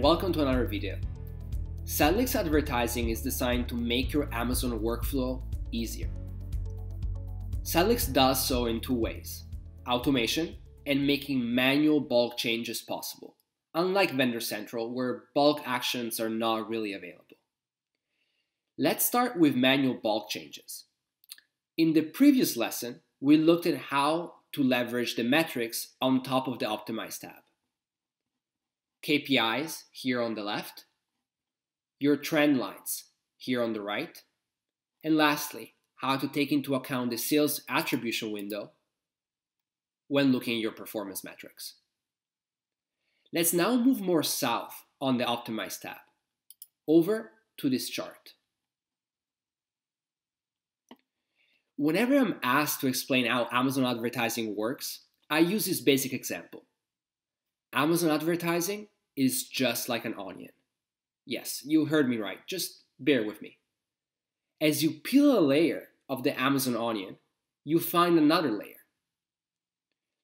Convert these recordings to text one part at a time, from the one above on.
welcome to another video. Sellics Advertising is designed to make your Amazon workflow easier. Sellics does so in two ways: automation and making manual bulk changes possible, unlike Vendor Central where bulk actions are not really available. Let's start with manual bulk changes. In the previous lesson, we looked at how to leverage the metrics on top of the Optimize tab. KPIs here on the left, your trend lines here on the right, and lastly, how to take into account the sales attribution window when looking at your performance metrics. Let's now move more south on the Optimize tab, over to this chart. Whenever I'm asked to explain how Amazon advertising works, I use this basic example. Amazon advertising is just like an onion. Yes, you heard me right, just bear with me. As you peel a layer of the Amazon onion, you find another layer.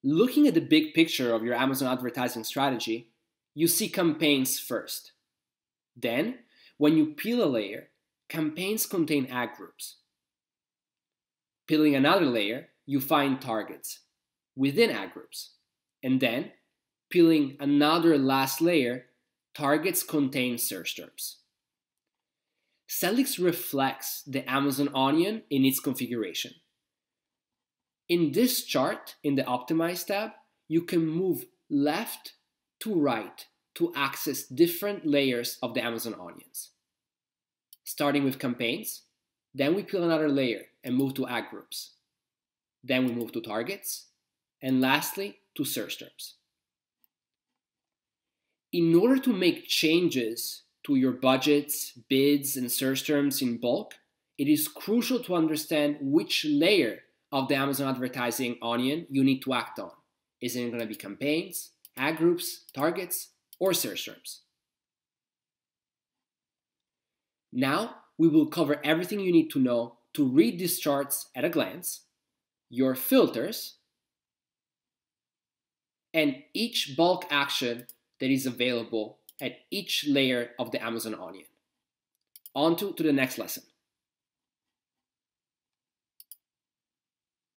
Looking at the big picture of your Amazon advertising strategy, you see campaigns first. Then, when you peel a layer, campaigns contain ad groups. Peeling another layer, you find targets within ad groups. And then, peeling another last layer, targets contain search terms. Sellics reflects the Amazon onion in its configuration. In this chart, in the Optimize tab, you can move left to right to access different layers of the Amazon onions. Starting with campaigns, then we peel another layer and move to ad groups. Then we move to targets, and lastly, to search terms. In order to make changes to your budgets, bids, and search terms in bulk, it is crucial to understand which layer of the Amazon advertising onion you need to act on. Is it going to be campaigns, ad groups, targets, or search terms? Now, we will cover everything you need to know to read these charts at a glance, your filters, and each bulk action that is available at each layer of the Amazon onion. On to the next lesson.